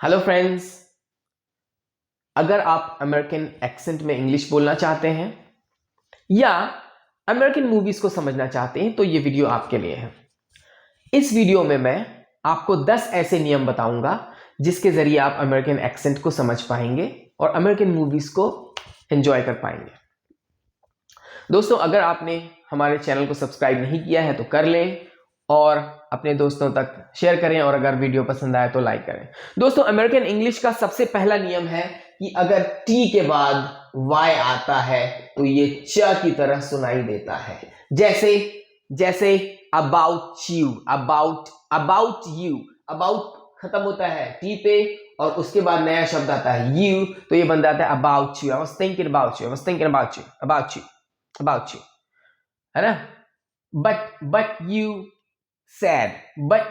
Hello friends, अगर आप American accent में इंग्लिश बोलना चाहते हैं या अमेरिकन मूवीज को समझना चाहते हैं तो ये वीडियो आपके लिए है। इस वीडियो में मैं आपको 10 ऐसे नियम बताऊंगा जिसके जरिए आप अमेरिकन एक्सेंट को समझ पाएंगे और अमेरिकन मूवीज को एंजॉय कर पाएंगे। दोस्तों, अगर आपने हमारे चैनल को सब्सक्राइब नहीं किया है तो कर लें और अपने दोस्तों तक शेयर करें, और अगर वीडियो पसंद आए तो लाइक करें। दोस्तों, अमेरिकन इंग्लिश का सबसे पहला नियम है कि अगर टी के बाद वाई आता है तो ये च की तरह सुनाई देता है। जैसे जैसे about you, about you, about खत्म होता है टी पे और उसके बाद नया शब्द आता है यू, तो ये बन जाता है about you. I was thinking about you, I was thinking about you, about you, है ना। बट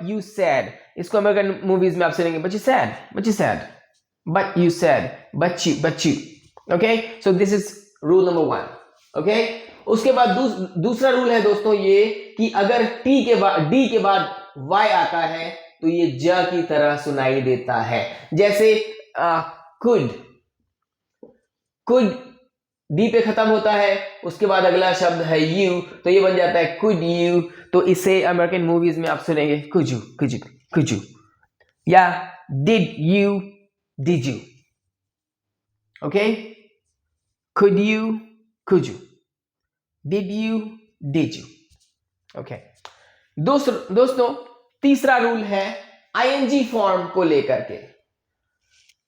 यू सैड, इसको अमेरिकन मूवीज में आप सुनेंगे but you sad, but you. Okay, so this is rule number 1। Okay, उसके बाद दूसरा rule है दोस्तों ये कि अगर टी के बाद डी के बाद वाई आता है तो ये ज की तरह सुनाई देता है। जैसे कुड डी पे खत्म होता है, उसके बाद अगला शब्द है यू, तो ये बन जाता है कुड यू। तो इसे अमेरिकन मूवीज में आप सुनेंगे कुड यू, या did you, okay, could you, did you, okay. दोस्तों, तीसरा रूल है आईएनजी फॉर्म को लेकर के।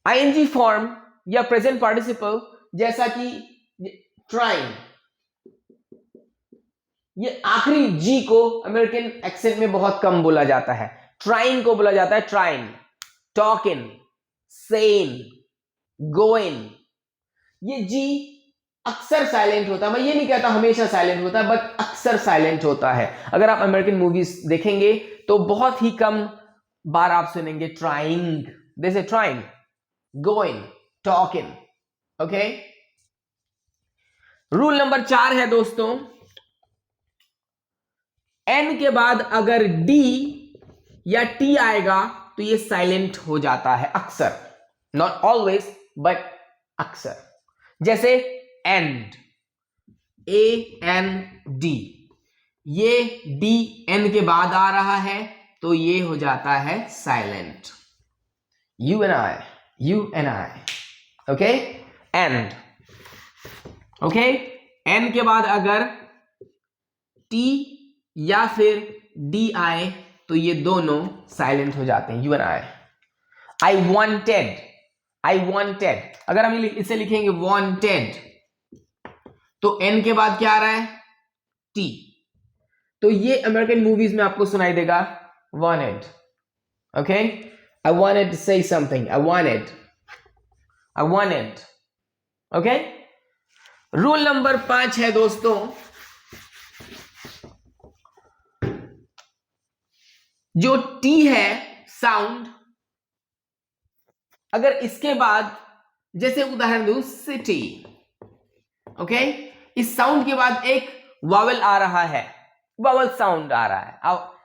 आईएनजी फॉर्म या प्रेजेंट पार्टिसिपल, जैसा कि ट्राइंग, ये आखिरी जी को अमेरिकन एक्सेंट में बहुत कम बोला जाता है। ट्राइंग को बोला जाता है ट्राइंग, टॉकिंग, सेइंग, गोइंग। ये जी अक्सर साइलेंट होता है। मैं ये नहीं कहता हमेशा साइलेंट होता है, बट अक्सर साइलेंट होता है। अगर आप अमेरिकन मूवीज देखेंगे तो बहुत ही कम बार आप सुनेंगे ट्राइंग, जैसे trying, going, talking. Okay, rule number 4 है दोस्तों, एन के बाद अगर डी या टी आएगा तो ये साइलेंट हो जाता है अक्सर, नॉट ऑलवेज बट अक्सर। जैसे एंड, AND, ये डी एन के बाद आ रहा है तो ये हो जाता है silent. You and I, okay, and. Okay, an के बाद अगर टी या फिर डी आए तो ये दोनों साइलेंट हो जाते हैं, you and I. I wanted, अगर हम इसे लिखेंगे वांटेड तो एन के बाद क्या आ रहा है, टी, तो ये अमेरिकन मूवीज में आपको सुनाई देगा wanted. Okay, I wanted to say something, I wanted. Okay, rule number 5 है दोस्तों, जो टी है साउंड, अगर इसके बाद, जैसे उदाहरण दूं सिटी, ओके, इस साउंड के बाद एक वावल आ रहा है, वावल साउंड आ रहा है,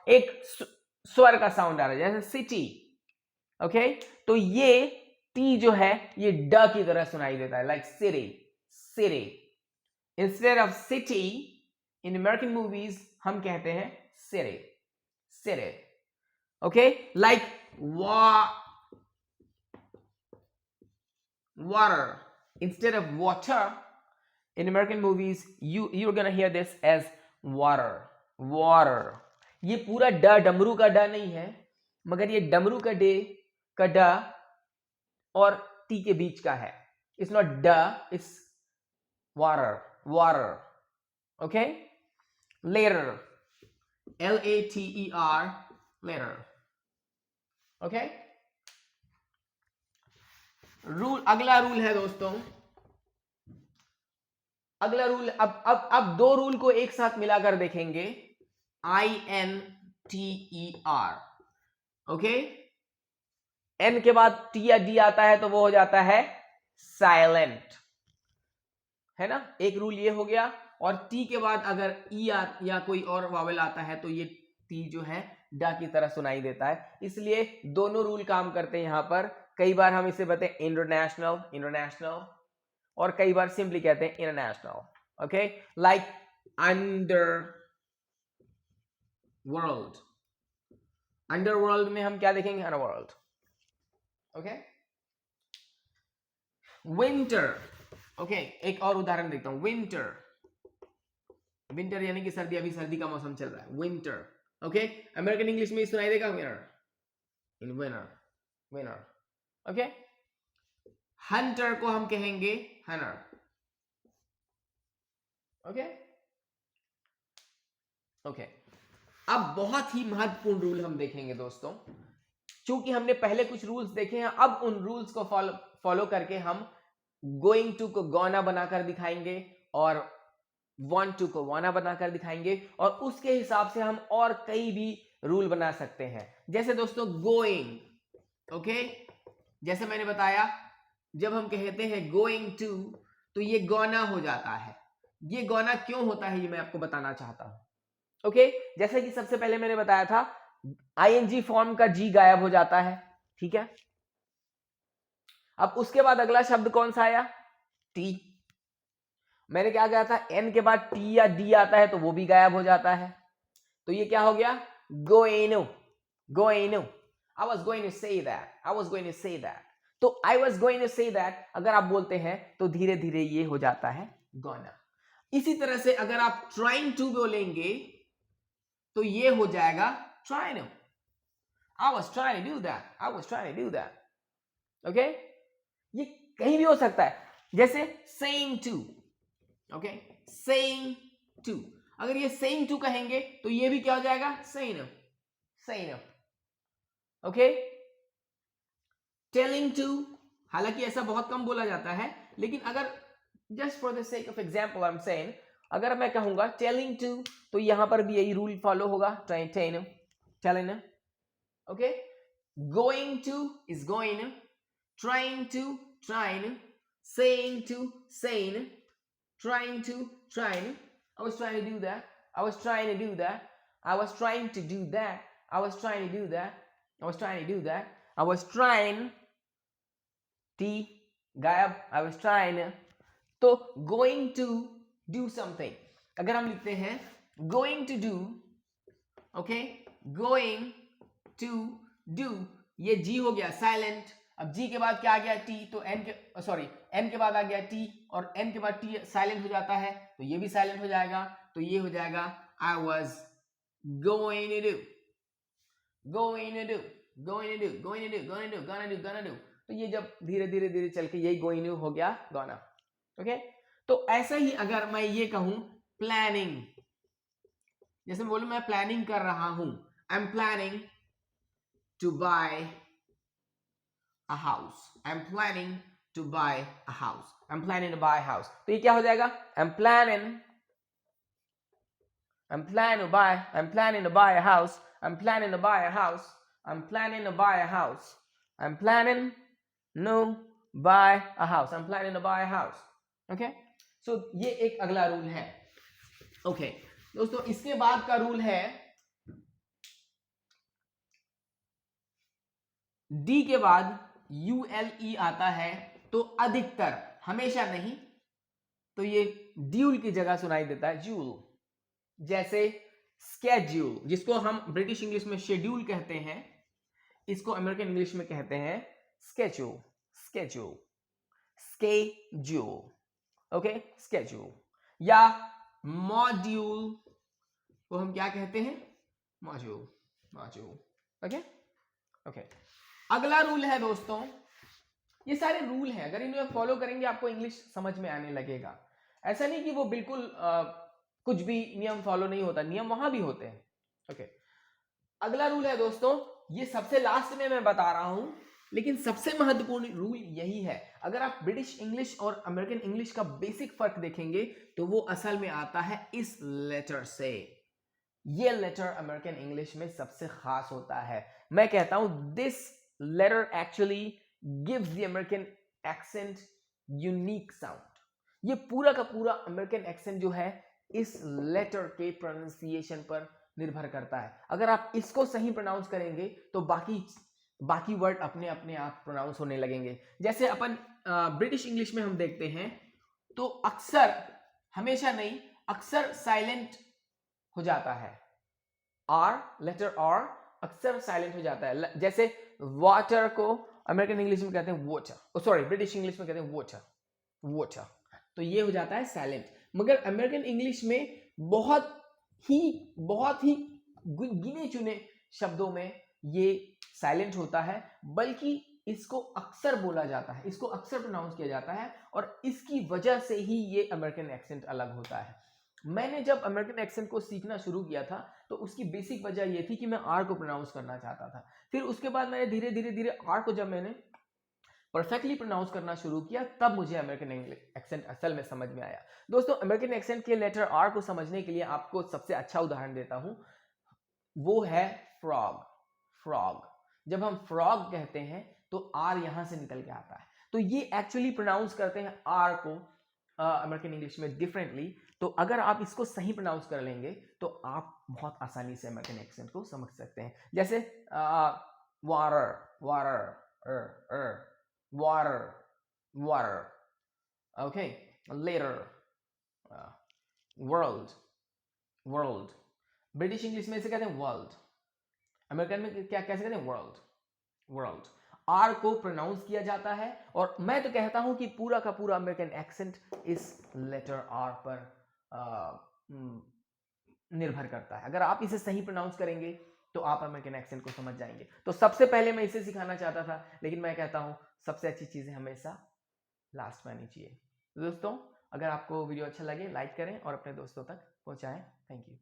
एक स्वर का साउंड आ रहा है, जैसे सिटी। ओके, तो ये टी जो है ये ड की तरह सुनाई देता है, like city. Instead of city in American movies हम कहते हैं city. Okay, like water instead of water in American movies you're gonna hear this as water। ये पूरा ड डमरू का ड नहीं है, मगर ये डमरू का ड और टी के बीच का है। इट्स नॉट ड, it's water। Okay, later, LATER, later। Okay, अगला रूल है दोस्तों, अगला रूल, अब दो रूल को एक साथ मिलाकर देखेंगे, INTER। ओके, एन के बाद टी या डी आता है तो वो हो जाता है साइलेंट, है ना। एक रूल ये हो गया, और टी के बाद अगर ई या कोई और वावल आता है तो ये टी जो है ड की तरह सुनाई देता है। इसलिए दोनों रूल काम करते हैं यहां पर, कई बार हम इसे बताते हैं इंटरनेशनल, इंटरनेशनल, और कई बार सिंपली कहते हैं international. Okay, like under world, underworld में हम क्या देखेंगे? अंडरवर्ल्ड। Okay, winter. ओके, एक और उदाहरण देखता हूं, विंटर, विंटर यानी कि सर्दी, अभी सर्दी का मौसम चल रहा है, विंटर। ओके, अमेरिकन इंग्लिश में सुनाई देगा विनर, इन विनर, विनर। ओके, हंटर को हम कहेंगे हनर। ओके ओके, अब बहुत ही महत्वपूर्ण रूल हम देखेंगे दोस्तों। चूंकि हमने पहले कुछ रूल्स देखे हैं, अब उन रूल्स को फॉलो करके हम गोइंग टू को गोना बनाकर दिखाएंगे और want to को वाना बनाकर दिखाएंगे, और उसके हिसाब से हम और कई भी रूल बना सकते हैं। जैसे दोस्तों गोइंग, ओके, जैसे मैंने बताया जब हम कहते हैं गोइंग टू तो ये गोना हो जाता है। ये गोना क्यों होता है ये मैं आपको बताना चाहता हूं। ओके, जैसे कि सबसे पहले मैंने बताया था आईएनजी फॉर्म का जी गायब हो जाता है, ठीक है। अब उसके बाद अगला शब्द कौन सा आया? टी। मैंने क्या कहा था? एन के बाद टी या डी आता है तो वो भी गायब हो जाता है। तो ये क्या हो गया? गोइनो, गोइनो। I was going to say that, I was going to say that। तो I was going to say that अगर आप बोलते हैं तो धीरे धीरे ये हो जाता है gonna। इसी तरह से अगर आप trying to बोलेंगे तो ये हो जाएगा trying to। I was trying to do that, I was trying to do that। Okay, ये कहीं भी हो सकता है, जैसे saying to। Okay, saying to, अगर ये saying to कहेंगे तो ये भी क्या हो जाएगा? saying to, saying to। Okay, telling to, हालांकि ऐसा बहुत कम बोला जाता है, लेकिन अगर just for the sake of example I am saying, अगर मैं कहूंगा टेलिंग टू तो यहां पर भी यही रूल फॉलो होगा, telling. Okay, going to is going, trying to trying, saying to saying, trying to trying. I was trying to do that, I was trying to do that, I was trying to do that, I was trying to do that, I was trying to do that, I was trying, T गायब, I was trying। तो going to do something, अगर हम लिखते हैं going to do, okay, going to do, ये G हो गया silent. अब G के बाद क्या आ गया? T, तो N के सॉरी N के बाद आ गया T, और N के बाद T साइलेंट हो जाता है तो ये भी साइलेंट हो जाएगा, तो ये हो जाएगा I was going to do, going to do, going to do, going to do, going to do, gonna do, gonna do। तो ये जब धीरे धीरे धीरे चल के यही going to हो गया gonna। ओके, तो ऐसा ही अगर मैं ये कहूं प्लानिंग, जैसे बोलूं मैं प्लानिंग कर रहा हूं, I am planning to buy a house, I am planning to buy a house, I am planning to buy a house. तो ये क्या हो जाएगा? I am planning, I'm planning to buy, I'm planning to buy a house, I'm planning to buy a house, I'm planning to buy a house, I'm planning to buy a house, I'm planning to buy a house। Okay, so ये एक अगला rule है। Okay, दोस्तों इसके बाद का rule है D के बाद ULE आता है तो अधिकतर, हमेशा नहीं, तो ये ड्यूल की जगह सुनाई देता है जूल। जैसे स्केड्यूल, जिसको हम ब्रिटिश इंग्लिश में शेड्यूल कहते हैं, इसको अमेरिकन इंग्लिश में कहते हैं schedule, schedule, schedule. Okay, schedule. या मॉड्यूल को हम क्या कहते हैं? Module, module. ओके ओके, अगला रूल है दोस्तों, ये सारे रूल हैं, अगर इन्हें फॉलो करेंगे आपको इंग्लिश समझ में आने लगेगा। ऐसा नहीं कि वो बिल्कुल कुछ भी नियम फॉलो नहीं होता, नियम वहां भी होते हैं। ओके, अगला रूल है दोस्तों, ये सबसे लास्ट में मैं बता रहा हूं, लेकिन सबसे महत्वपूर्ण रूल यही है। अगर आप ब्रिटिश इंग्लिश और अमेरिकन इंग्लिश का बेसिक फर्क देखेंगे तो वो असल में आता है इस लेटर से। ये लेटर अमेरिकन इंग्लिश में सबसे खास होता है। मैं कहता हूं this letter actually gives the American accent unique sound. ये पूरा का पूरा अमेरिकन एक्सेंट जो है इस लेटर के प्रोनाउंसिएशन पर निर्भर करता है। अगर आप इसको सही प्रोनाउंस करेंगे तो बाकी वर्ड अपने अपने आप प्रोनाउंस होने लगेंगे। जैसे अपन ब्रिटिश इंग्लिश में हम देखते हैं तो अक्सर, हमेशा नहीं, अक्सर साइलेंट हो जाता है। आर, लेटर आर अक्सर साइलेंट हो जाता है। जैसे वाटर को अमेरिकन इंग्लिश में कहते हैं वाटर, सॉरी ब्रिटिश इंग्लिश में कहते हैं वाटर, वाटर, तो ये हो जाता है साइलेंट। मगर अमेरिकन इंग्लिश में बहुत ही गिने चुने शब्दों में ये साइलेंट होता है, बल्कि इसको अक्सर बोला जाता है, इसको अक्सर प्रोनाउंस किया जाता है, और इसकी वजह से ही ये अमेरिकन एक्सेंट अलग होता है। मैंने जब अमेरिकन एक्सेंट को सीखना शुरू किया था तो उसकी बेसिक वजह यह थी कि मैं आर को प्रोनाउंस करना चाहता था। फिर उसके बाद मैंने धीरे धीरे आर को जब मैंने परफेक्टली प्रोनाउंस करना शुरू किया, तब मुझे अमेरिकन एक्सेंट असल में समझ में आया। दोस्तों, अमेरिकन एक्सेंट के लेटर आर को समझने के लिए आपको सबसे अच्छा उदाहरण देता हूं, वो है फ्रॉग। फ्रॉग, जब हम फ्रॉग कहते हैं तो आर यहां से निकल के आता है, तो ये एक्चुअली प्रोनाउंस करते हैं आर को अमेरिकन इंग्लिश में डिफरेंटली। तो अगर आप इसको सही प्रोनाउंस कर लेंगे तो आप बहुत आसानी से अमेरिकन एक्सेंट को समझ सकते हैं। जैसे water, water, water, water, okay, later, world, world, British English में इसे कहते हैं वर्ल्ड, अमेरिकन में क्या कैसे कहते हैं, वर्ल्ड, वर्ल्ड। आर को प्रोनाउंस किया जाता है, और मैं तो कहता हूं कि पूरा का पूरा अमेरिकन एक्सेंट इस लेटर आर पर निर्भर करता है। अगर आप इसे सही प्रोनाउंस करेंगे तो आप अमेरिकन एक्सेंट को समझ जाएंगे। तो सबसे पहले मैं इसे सिखाना चाहता था, लेकिन मैं कहता हूं सबसे अच्छी चीजें हमेशा लास्ट में आनी चाहिए। दोस्तों, अगर आपको वीडियो अच्छा लगे लाइक करें और अपने दोस्तों तक पहुंचाएं। Thank you.